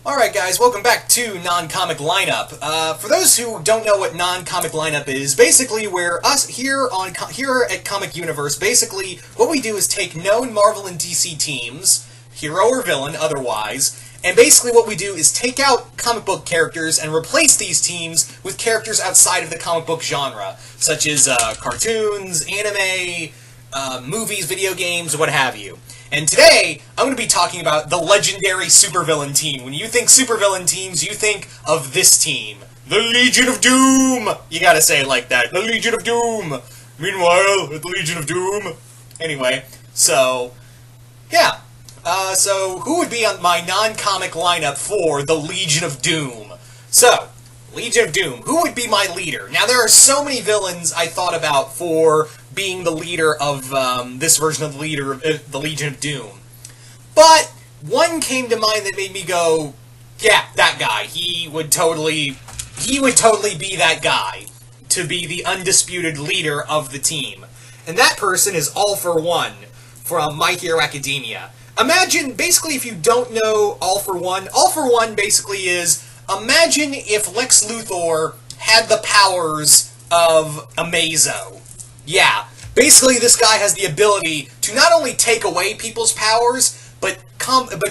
Alright guys, welcome back to NonComic Line Up. For those who don't know what NonComic Line Up is, basically we're us here at Comic Universe, basically what we do is take known Marvel and DC teams, hero or villain otherwise, and basically what we do is take out comic book characters and replace these teams with characters outside of the comic book genre, such as cartoons, anime, movies, video games, what have you. And today, I'm going to be talking about the legendary supervillain team. When you think supervillain teams, you think of this team. The Legion of Doom! You gotta say it like that. The Legion of Doom! Meanwhile, at the Legion of Doom. Anyway, so, yeah. So, who would be on my non-comic lineup for the Legion of Doom? So, Legion of Doom. Who would be my leader? Now, there are so many villains I thought about for being the leader of this version of the Legion of Doom. But one came to mind that made me go, yeah, that guy. He would totally be that guy to be the undisputed leader of the team. And that person is All For One from My Hero Academia. Imagine, basically, if you don't know All For One basically is, imagine if Lex Luthor had the powers of Amazo. Yeah, basically this guy has the ability to not only take away people's powers, but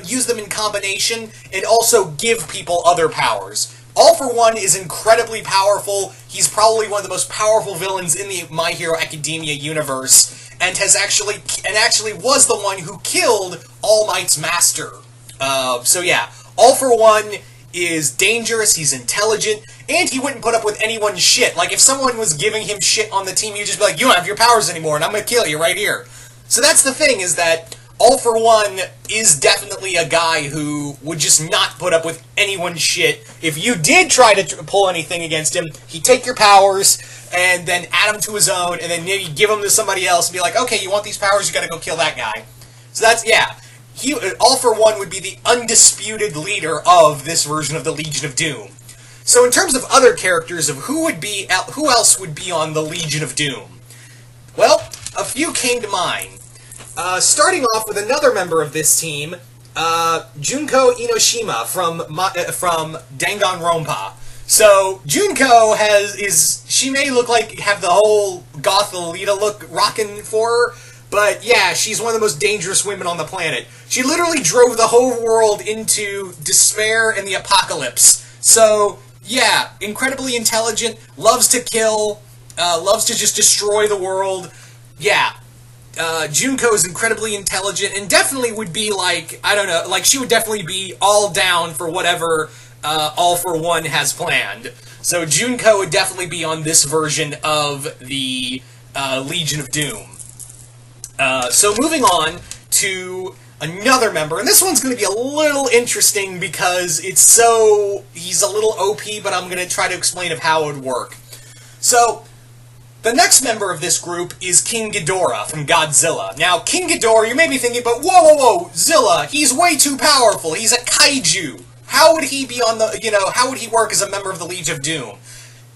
use them in combination, and also give people other powers. All For One is incredibly powerful. He's probably one of the most powerful villains in the My Hero Academia universe, and actually was the one who killed All Might's master. So yeah, All For One is dangerous, he's intelligent, and he wouldn't put up with anyone's shit. Like, if someone was giving him shit on the team, he'd just be like, you don't have your powers anymore, and I'm gonna kill you right here. So that's the thing, is that All For One is definitely a guy who would just not put up with anyone's shit. If you did try to pull anything against him, he'd take your powers, and then add them to his own, and then maybe give them to somebody else, and be like, okay, you want these powers, you gotta go kill that guy. So that's, yeah. All For One would be the undisputed leader of this version of the Legion of Doom. So in terms of other characters of who else would be on the Legion of Doom? Well, a few came to mind. Starting off with another member of this team, Junko Inoshima from Danganronpa. So Junko she may have the whole goth Lolita look rocking for her, but yeah, she's one of the most dangerous women on the planet. She literally drove the whole world into despair and the apocalypse. So, yeah, incredibly intelligent, loves to kill, loves to just destroy the world. Yeah, Junko is incredibly intelligent and definitely would be like, I don't know, like she would definitely be all down for whatever All For One has planned. So Junko would definitely be on this version of the Legion of Doom. So moving on to another member, and this one's going to be a little interesting because he's a little OP, but I'm going to try to explain of how it would work. So, the next member of this group is King Ghidorah from Godzilla. Now, King Ghidorah, you may be thinking, but whoa, Zilla, he's way too powerful, he's a kaiju. How would he be how would he work as a member of the Legion of Doom?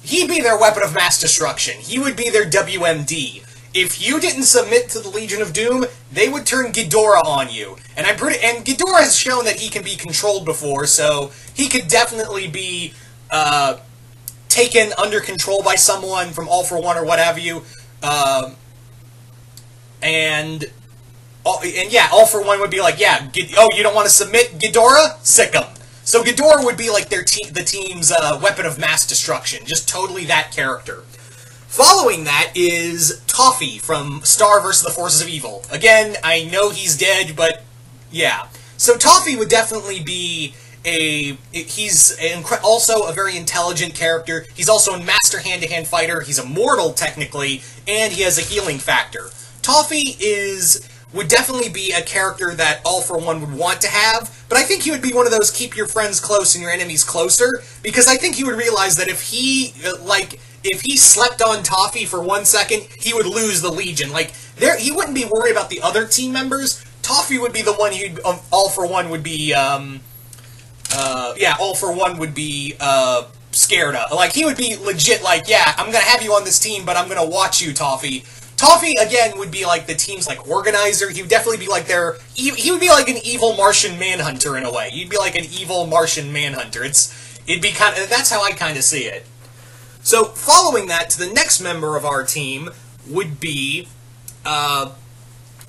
He'd be their weapon of mass destruction. He would be their WMD. If you didn't submit to the Legion of Doom, they would turn Ghidorah on you. And Ghidorah has shown that he can be controlled before, so he could definitely be taken under control by someone from All For One or what have you. And yeah, All For One would be like, yeah, you don't want to submit Ghidorah? Sick 'em. So Ghidorah would be like the team's weapon of mass destruction, just totally that character. Following that is Toffee from Star vs. the Forces of Evil. Again, I know he's dead, but yeah. So Toffee would definitely be he's also a very intelligent character. He's also a master hand-to-hand fighter. He's immortal, technically, and he has a healing factor. Toffee would definitely be a character that All For One would want to have, but I think he would be one of those keep your friends close and your enemies closer, because I think he would realize that if he slept on Toffee for 1 second, he would lose the Legion. He wouldn't be worried about the other team members. Toffee would be the one All For One would be, All For One would be, scared of. He would be legit yeah, I'm gonna have you on this team, but I'm gonna watch you, Toffee. Toffee, again, would be like the team's like organizer. He would definitely be like he would be like an evil Martian Manhunter in a way. He'd be like an evil Martian Manhunter. It'd be that's how I kind of see it. So, following that, to the next member of our team would be, now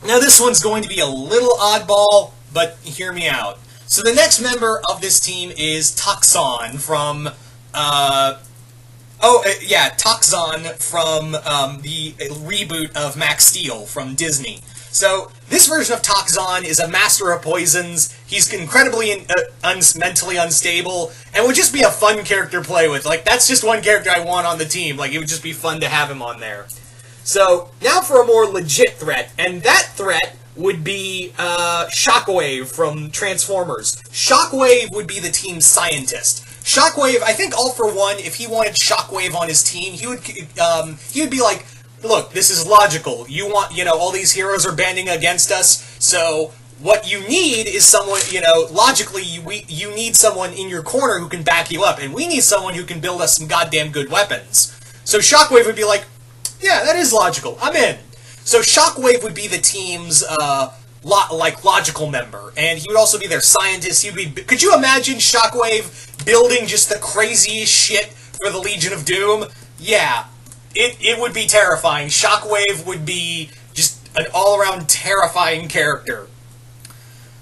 this one's going to be a little oddball, but hear me out. So the next member of this team is Toxon from, Toxon from the reboot of Max Steel from Disney. So this version of Toxon is a master of poisons. He's incredibly mentally unstable, and would just be a fun character to play with. Like, that's just one character I want on the team. Like, it would just be fun to have him on there. So, now for a more legit threat, and that threat would be Shockwave from Transformers. Shockwave would be the team's scientist. Shockwave, I think All For One, if he wanted Shockwave on his team, he would be like, look, this is logical. You want, all these heroes are banding against us, so what you need is someone, logically, you need someone in your corner who can back you up, and we need someone who can build us some goddamn good weapons. So Shockwave would be like, yeah, that is logical. I'm in. So Shockwave would be the team's, logical member, and he would also be their scientist. Could you imagine Shockwave building just the craziest shit for the Legion of Doom? Yeah. It would be terrifying. Shockwave would be just an all-around terrifying character.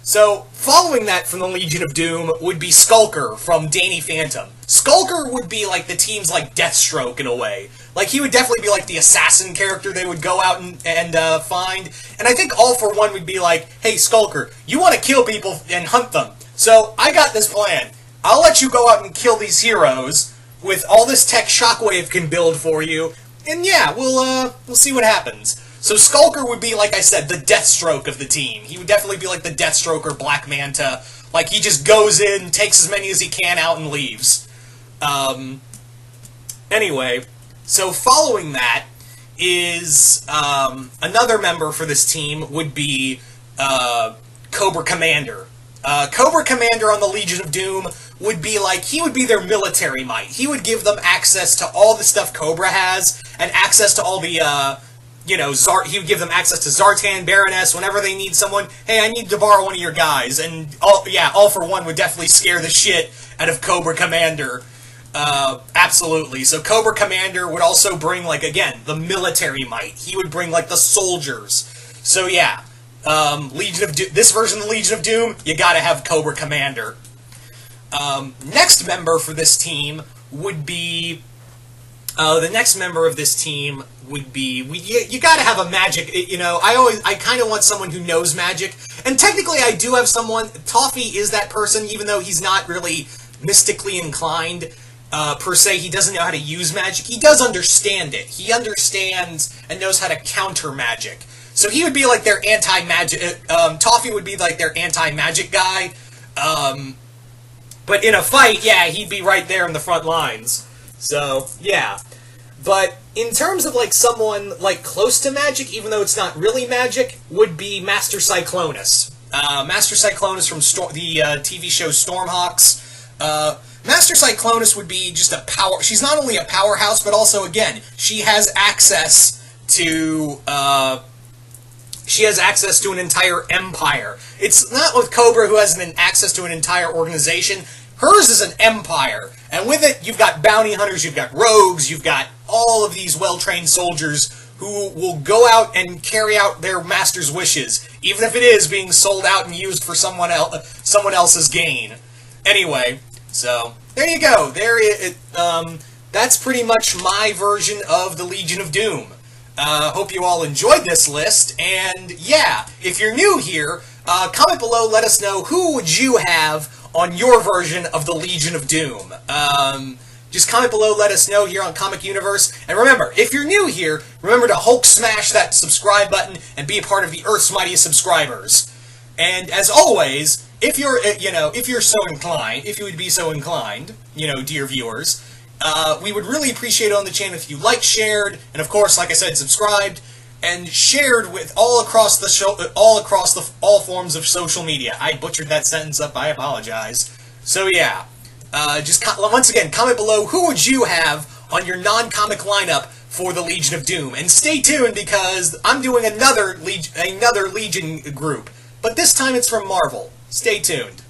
So, following that from the Legion of Doom would be Skulker from Danny Phantom. Skulker would be like the team's like Deathstroke in a way. Like, he would definitely be like the assassin character they would go out and find. And I think All For One would be like, hey Skulker, you want to kill people and hunt them. So, I got this plan. I'll let you go out and kill these heroes with all this tech Shockwave can build for you. And yeah, we'll see what happens. So Skulker would be, like I said, the Deathstroke of the team. He would definitely be like the Deathstroke or Black Manta. Like, he just goes in, takes as many as he can out, and leaves. Anyway, so following that is, another member for this team would be, Cobra Commander. Cobra Commander on the Legion of Doom would be like, he would be their military might. He would give them access to all the stuff Cobra has, and access to all the, he would give them access to Zartan, Baroness, whenever they need someone. Hey, I need to borrow one of your guys. And, All For One would definitely scare the shit out of Cobra Commander. Absolutely. So Cobra Commander would also bring, like, again, the military might. He would bring, like, the soldiers. So, yeah. This version of the Legion of Doom, you gotta have Cobra Commander. Next member for this team would be, the next member of this team would be, you gotta have a magic, I kind of want someone who knows magic, and technically I do have someone. Toffee is that person, even though he's not really mystically inclined, per se. He doesn't know how to use magic. He does understand it. He understands and knows how to counter magic. So he would be like their anti-magic, Toffee would be like their anti-magic guy, but in a fight, yeah, he'd be right there in the front lines. So, yeah. But in terms of, like, someone, like, close to magic, even though it's not really magic, would be Master Cyclonus. Master Cyclonus from the TV show Stormhawks. Master Cyclonus would be just a power... She's not only a powerhouse, but also, again, she has access to... She has access to an entire empire. It's not with Cobra, who has access to an entire organization. Hers is an empire. And with it, you've got bounty hunters, you've got rogues, you've got all of these well-trained soldiers who will go out and carry out their master's wishes, even if it is being sold out and used for someone else's gain. Anyway, so there you go. That's pretty much my version of the Legion of Doom. Hope you all enjoyed this list, and yeah, if you're new here, comment below, let us know who would you have on your version of the Legion of Doom. Just comment below, let us know here on Comic Universe, and remember, if you're new here, remember to Hulk smash that subscribe button and be a part of the Earth's Mightiest subscribers. And as always, if you're so inclined, if you would be so inclined, dear viewers, we would really appreciate it on the channel if you liked, shared, and of course, like I said, subscribed, and shared with all across the show, all forms of social media. I butchered that sentence up, I apologize. So yeah, once again, comment below, who would you have on your non-comic lineup for the Legion of Doom. And stay tuned because I'm doing another Legion group. But this time it's from Marvel. Stay tuned.